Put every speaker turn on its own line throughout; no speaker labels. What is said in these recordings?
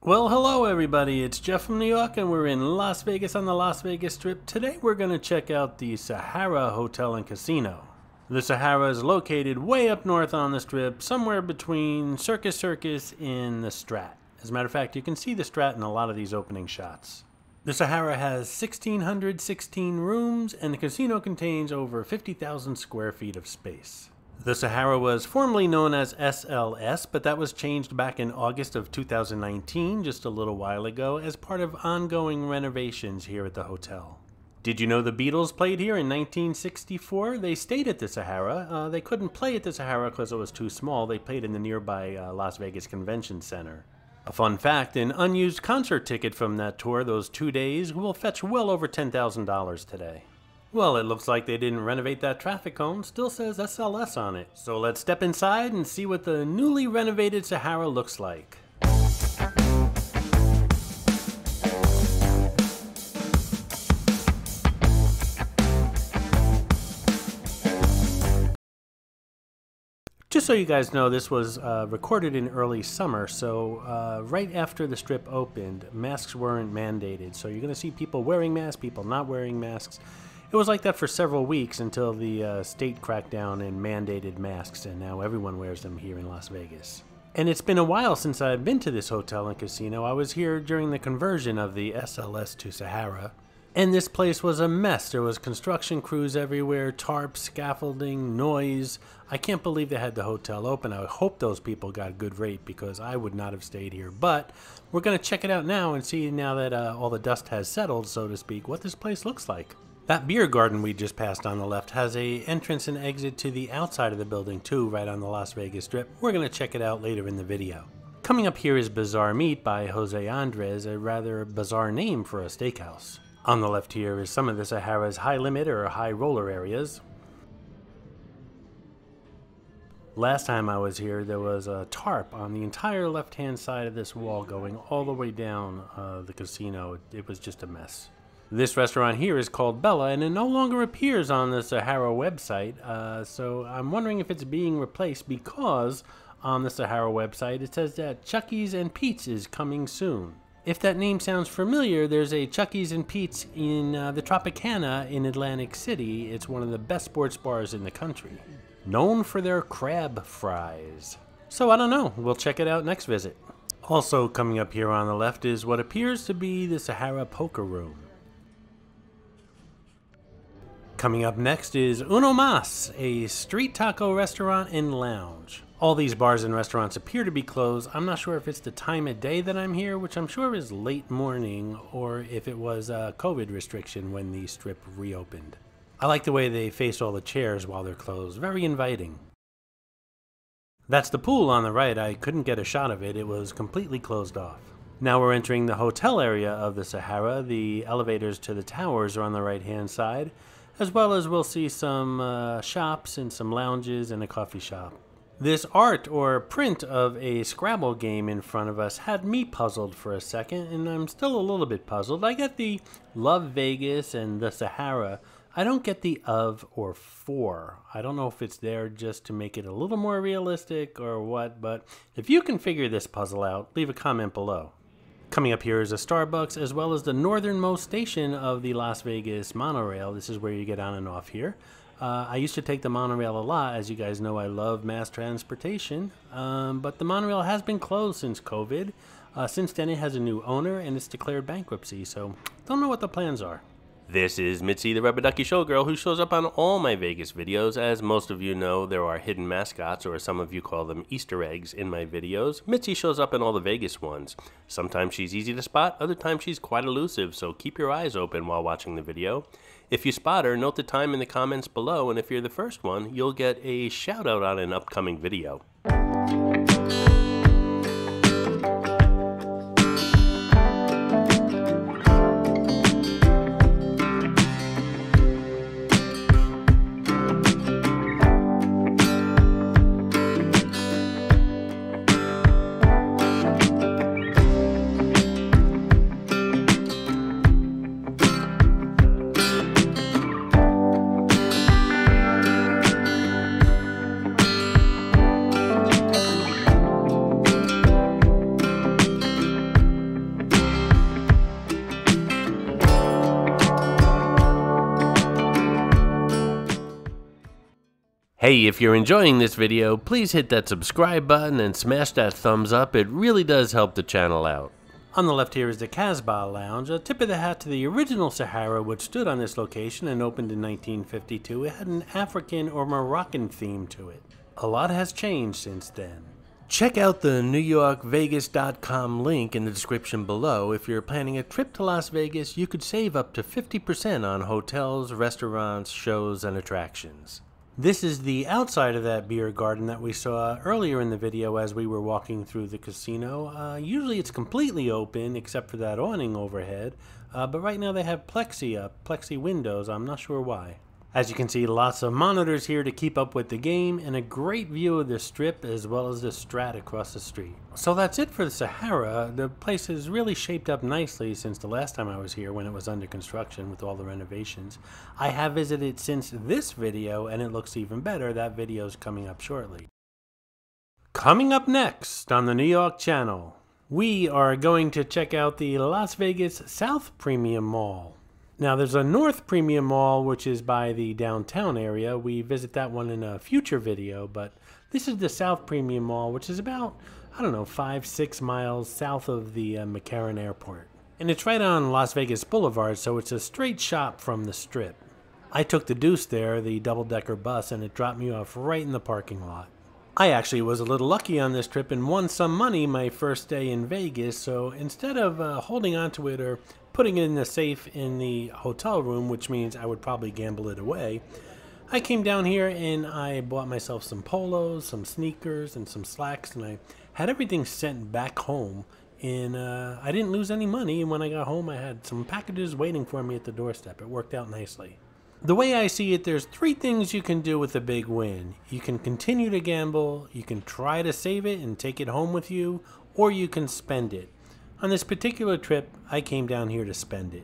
Well, hello everybody, it's Jeff from New York and we're in Las Vegas on the Las Vegas Strip. Today we're going to check out the Sahara Hotel and Casino. The Sahara is located way up north on the Strip, somewhere between Circus and the Strat. As a matter of fact, you can see the Strat in a lot of these opening shots. The Sahara has 1,616 rooms and the casino contains over 50,000 square feet of space. The Sahara was formerly known as SLS, but that was changed back in August of 2019, just a little while ago, as part of ongoing renovations here at the hotel. Did you know the Beatles played here in 1964? They stayed at the Sahara. They couldn't play at the Sahara because it was too small. They played in the nearby Las Vegas Convention Center. A fun fact, an unused concert ticket from that tour, those 2 days, will fetch well over $10,000 today. Well, it looks like they didn't renovate that traffic cone, still says SLS on it. So let's step inside and see what the newly renovated Sahara looks like. Just so you guys know, this was recorded in early summer, so right after the Strip opened, masks weren't mandated. So you're going to see people wearing masks, people not wearing masks. It was like that for several weeks until the state cracked down and mandated masks, and now everyone wears them here in Las Vegas. And it's been a while since I've been to this hotel and casino. I was here during the conversion of the SLS to Sahara, and this place was a mess. There was construction crews everywhere, tarps, scaffolding, noise. I can't believe they had the hotel open. I hope those people got a good rate because I would not have stayed here. But we're going to check it out now and see, now that all the dust has settled, so to speak, what this place looks like. That beer garden we just passed on the left has an entrance and exit to the outside of the building too, right on the Las Vegas Strip. We're going to check it out later in the video. Coming up here is Bizarre Meat by Jose Andres, a rather bizarre name for a steakhouse. On the left here is some of the Sahara's high limit or high roller areas. Last time I was here, there was a tarp on the entire left-hand side of this wall going all the way down the casino. It was just a mess. This restaurant here is called Bella, and it no longer appears on the Sahara website, so I'm wondering if it's being replaced because on the Sahara website it says that Chucky's and Pete's is coming soon. If that name sounds familiar, there's a Chucky's and Pete's in the Tropicana in Atlantic City. It's one of the best sports bars in the country, known for their crab fries. So I don't know, we'll check it out next visit. Also coming up here on the left is what appears to be the Sahara Poker Room. Coming up next is Uno Mas, a street taco restaurant and lounge. All these bars and restaurants appear to be closed. I'm not sure if it's the time of day that I'm here, which I'm sure is late morning, or if it was a COVID restriction when the Strip reopened. I like the way they face all the chairs while they're closed. Very inviting. That's the pool on the right. I couldn't get a shot of it. It was completely closed off. Now we're entering the hotel area of the Sahara. The elevators to the towers are on the right-hand side, as well as we'll see some shops and some lounges and a coffee shop. This art or print of a Scrabble game in front of us had me puzzled for a second, and I'm still a little bit puzzled. I get the Love Vegas and the Sahara. I don't get the of or for. I don't know if it's there just to make it a little more realistic or what, but if you can figure this puzzle out, leave a comment below. Coming up here is a Starbucks, as well as the northernmost station of the Las Vegas monorail. This is where you get on and off here. I used to take the monorail a lot. As you guys know, I love mass transportation, but the monorail has been closed since COVID. Since then, it has a new owner, and it's declared bankruptcy, so don't know what the plans are. This is Mitzi, the Rubber Ducky Showgirl, who shows up on all my Vegas videos. As most of you know, there are hidden mascots, or some of you call them Easter eggs, in my videos. Mitzi shows up in all the Vegas ones. Sometimes she's easy to spot, other times she's quite elusive, so keep your eyes open while watching the video. If you spot her, note the time in the comments below, and if you're the first one, you'll get a shout out on an upcoming video. Hey, if you're enjoying this video, please hit that subscribe button and smash that thumbs up. It really does help the channel out. On the left here is the Casbah Lounge, a tip of the hat to the original Sahara, which stood on this location and opened in 1952. It had an African or Moroccan theme to it. A lot has changed since then. Check out the NewYorkVegas.com link in the description below. If you're planning a trip to Las Vegas, you could save up to 50% on hotels, restaurants, shows, and attractions. This is the outside of that beer garden that we saw earlier in the video as we were walking through the casino. Usually it's completely open except for that awning overhead, but right now they have plexi windows. I'm not sure why. As you can see, lots of monitors here to keep up with the game and a great view of the Strip as well as the Strat across the street. So that's it for the Sahara. The place has really shaped up nicely since the last time I was here when it was under construction with all the renovations. I have visited since this video and it looks even better. That video is coming up shortly. Coming up next on the New York channel, we are going to check out the Las Vegas South Premium Mall. Now there's a North Premium Mall which is by the downtown area. We visit that one in a future video, but this is the South Premium Mall, which is about, I don't know, 5-6 miles south of the McCarran Airport. And it's right on Las Vegas Boulevard, so it's a straight shot from the Strip. I took the Deuce there, the double-decker bus, and it dropped me off right in the parking lot. I actually was a little lucky on this trip and won some money my first day in Vegas, so instead of holding onto it or putting it in the safe in the hotel room, which means I would probably gamble it away, I came down here and I bought myself some polos, some sneakers, and some slacks, and I had everything sent back home, and I didn't lose any money, and when I got home I had some packages waiting for me at the doorstep. It worked out nicely. The way I see it, there's 3 things you can do with a big win. You can continue to gamble, you can try to save it and take it home with you, or you can spend it. On this particular trip, I came down here to spend it.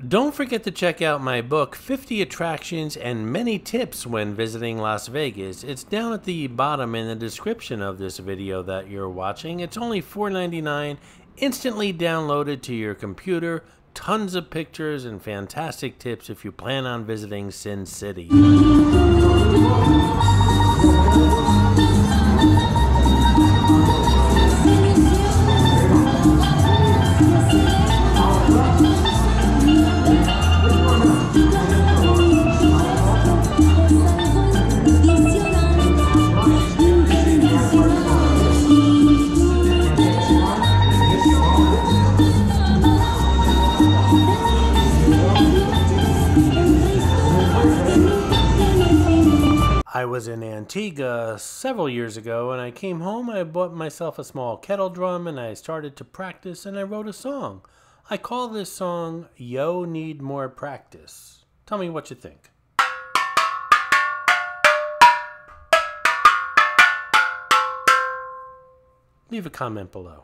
Don't forget to check out my book, 50 Attractions and Many Tips When Visiting Las Vegas. It's down at the bottom in the description of this video that you're watching. It's only $4.99, instantly downloaded to your computer. Tons of pictures and fantastic tips if you plan on visiting Sin City. I was in Antigua several years ago, and I came home, I bought myself a small kettle drum, and I started to practice, and I wrote a song. I call this song, Yo Need More Practice. Tell me what you think. Leave a comment below.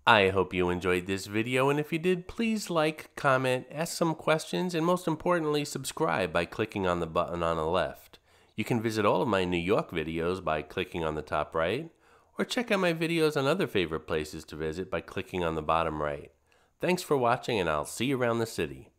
I hope you enjoyed this video, and if you did, please like, comment, ask some questions, and most importantly, subscribe by clicking on the button on the left. You can visit all of my New York videos by clicking on the top right, or check out my videos on other favorite places to visit by clicking on the bottom right. Thanks for watching, and I'll see you around the city.